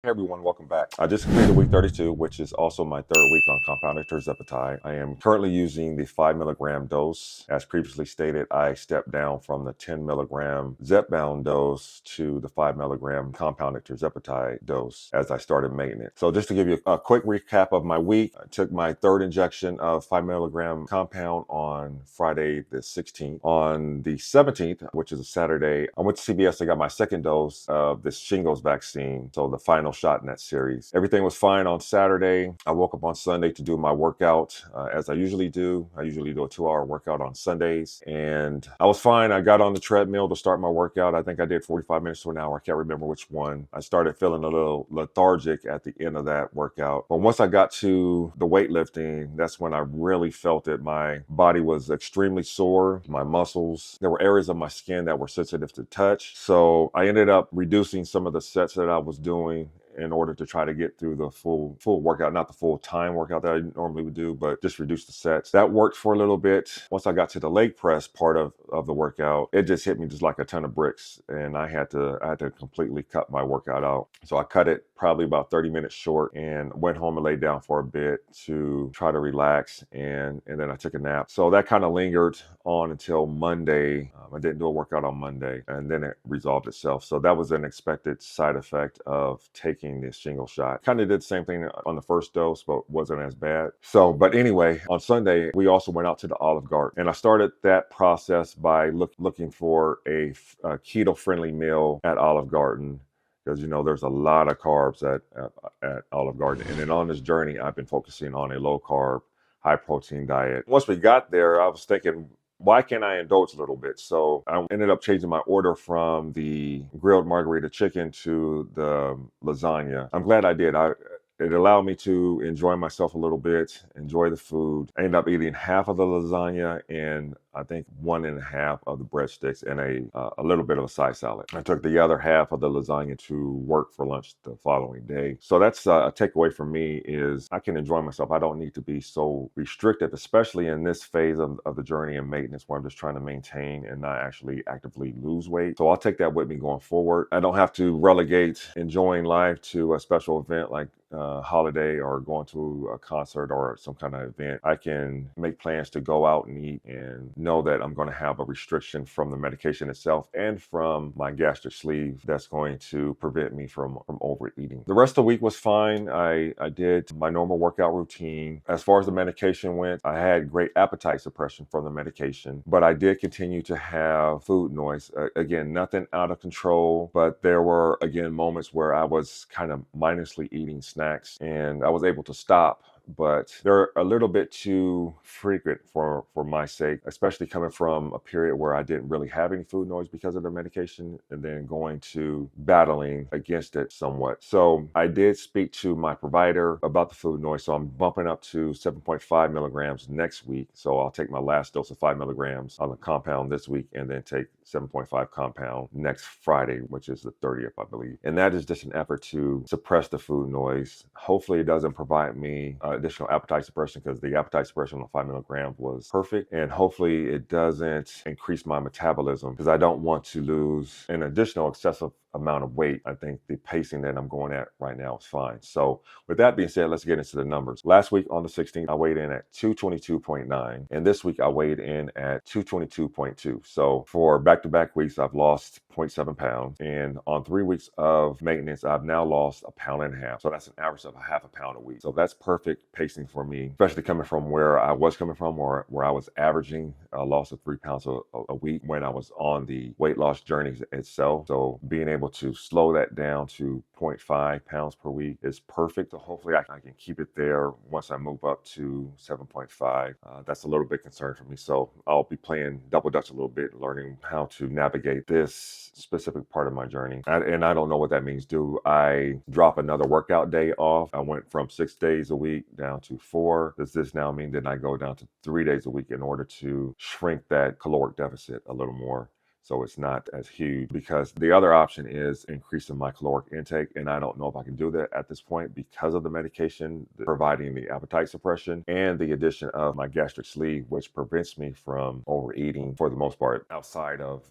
Hey everyone, welcome back. I just completed week 32, which is also my third week on compounded tirzepatide. I am currently using the 5 milligram dose. As previously stated, I stepped down from the 10 milligram Zepbound dose to the 5 milligram compounded tirzepatide dose as I started maintenance. So just to give you a quick recap of my week, I took my third injection of 5 milligram compound on Friday the 16th. On the 17th, which is a Saturday, I went to CVS. I got my second dose of this shingles vaccine. So the final shot in that series. Everything was fine on Saturday. I woke up on Sunday to do my workout as I usually do. I usually do a 2-hour workout on Sundays, and I was fine. I got on the treadmill to start my workout. I think I did 45 minutes to an hour. I can't remember which one. I started feeling a little lethargic at the end of that workout. But once I got to the weightlifting, that's when I really felt it. My body was extremely sore, my muscles. There were areas of my skin that were sensitive to touch. So I ended up reducing some of the sets that I was doing in order to try to get through the full workout, not the full time workout that I normally would do, but just reduce the sets. That worked for a little bit. Once I got to the leg press part of the workout, it just hit me just like a ton of bricks, and I had to completely cut my workout out. So I cut it probably about 30 minutes short and went home and laid down for a bit to try to relax, and then I took a nap. So that kind of lingered on until Monday. I didn't do a workout on Monday, and then it resolved itself. So that was an expected side effect of taking this shingle shot. Kind of did the same thing on the first dose, but wasn't as bad. So, but anyway, on Sunday, we also went out to the Olive Garden, and I started that process by looking for a keto-friendly meal at Olive Garden, because there's a lot of carbs at Olive Garden. And then on this journey, I've been focusing on a low carb, high protein diet. Once we got there, I was thinking, why can't I indulge a little bit? So I ended up changing my order from the grilled margarita chicken to the lasagna. I'm glad I did. It allowed me to enjoy myself a little bit, enjoy the food. I ended up eating half of the lasagna and I think 1.5 of the breadsticks and a little bit of a side salad. I took the other half of the lasagna to work for lunch the following day. So that's a takeaway for me, is I can enjoy myself. I don't need to be so restrictive, especially in this phase of the journey and maintenance where I'm just trying to maintain and not actually actively lose weight. So I'll take that with me going forward. I don't have to relegate enjoying life to a special event like holiday or going to a concert or some kind of event. I can make plans to go out and eat and know that I'm going to have a restriction from the medication itself and from my gastric sleeve that's going to prevent me from overeating. The rest of the week was fine. I did my normal workout routine. As far as the medication went, I had great appetite suppression from the medication, but I did continue to have food noise. Again, nothing out of control, but there were, again, moments where I was kind of mindlessly eating snacks, and I was able to stop, but they're a little bit too frequent for my sake, especially coming from a period where I didn't really have any food noise because of the medication, and then going to battling against it somewhat. So I did speak to my provider about the food noise, so I'm bumping up to 7.5 milligrams next week. So I'll take my last dose of 5 milligrams on the compound this week, and then take 7.5 compound next Friday, which is the 30th, I believe. And that is just an effort to suppress the food noise. Hopefully it doesn't provide me additional appetite suppression, because the appetite suppression on 5 milligrams was perfect. And hopefully it doesn't increase my metabolism, because I don't want to lose an additional excessive amount of weight. I think the pacing that I'm going at right now is fine. So with that being said, let's get into the numbers. Last week on the 16th, I weighed in at 222.9, and this week I weighed in at 222.2. So for back-to-back weeks, I've lost 0.7 pounds, and on 3 weeks of maintenance, I've now lost 1.5 pounds. So that's an average of 0.5 pound a week. So that's perfect pacing for me, especially coming from where I was coming from, or where I was averaging a loss of 3 pounds a week when I was on the weight loss journey itself. So being able to slow that down to 0.5 pounds per week is perfect. So hopefully I can keep it there once I move up to 7.5. That's a little bit concerned for me. So I'll be playing double dutch a little bit, learning how to navigate this specific part of my journey. And I don't know what that means. Do I drop another workout day off? I went from 6 days a week down to 4. Does this now mean that I go down to 3 days a week in order to shrink that caloric deficit a little more, so it's not as huge? Because the other option is increasing my caloric intake, and I don't know if I can do that at this point because of the medication providing the appetite suppression and the addition of my gastric sleeve, which prevents me from overeating for the most part, outside of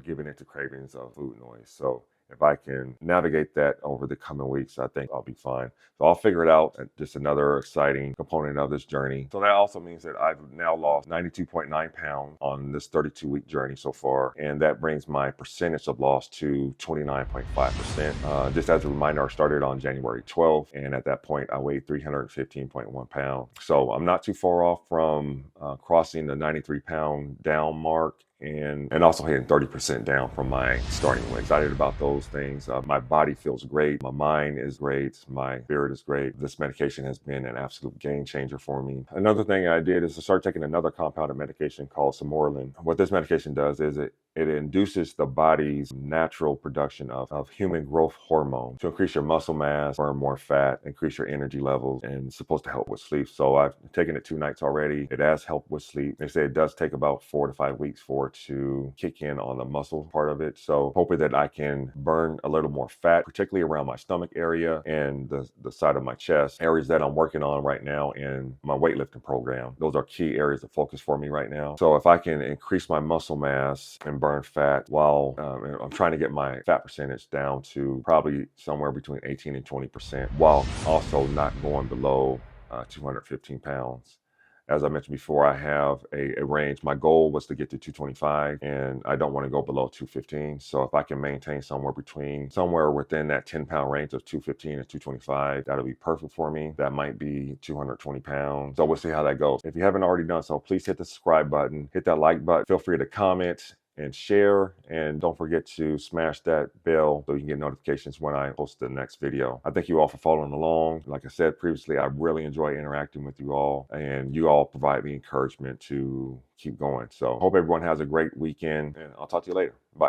giving into cravings of food noise. So if I can navigate that over the coming weeks, I think I'll be fine. So I'll figure it out. Just another exciting component of this journey. So that also means that I've now lost 92.9 pounds on this 32-week journey so far. And that brings my percentage of loss to 29.5%. Just as a reminder, I started on January 12th. And at that point, I weighed 315.1 pounds. So I'm not too far off from crossing the 93-pound down mark, and also hitting 30% down from my starting weight. Excited about those things. My body feels great. My mind is great. My spirit is great. This medication has been an absolute game changer for me. Another thing I did is to start taking another compounded medication called Semorlin. What this medication does is it induces the body's natural production of human growth hormone to increase your muscle mass, burn more fat, increase your energy levels, and it's supposed to help with sleep. So I've taken it 2 nights already. It has helped with sleep. They say it does take about 4 to 5 weeks for it to kick in on the muscle part of it. So hoping that I can burn a little more fat, particularly around my stomach area and the side of my chest, areas that I'm working on right now in my weightlifting program. Those are key areas of focus for me right now. So if I can increase my muscle mass and burn fat while I'm trying to get my fat percentage down to probably somewhere between 18 and 20%, while also not going below 215 pounds. As I mentioned before, I have a range. My goal was to get to 225, and I don't want to go below 215. So if I can maintain somewhere within that 10-pound range of 215 and 225, that'll be perfect for me. That might be 220 pounds. So we'll see how that goes. If you haven't already done so, please hit the subscribe button, hit that like button. Feel free to comment and share, and don't forget to smash that bell so you can get notifications when I post the next video. I thank you all for following along. Like I said previously, I really enjoy interacting with you all, and you all provide me encouragement to keep going. So hope everyone has a great weekend, and I'll talk to you later. Bye.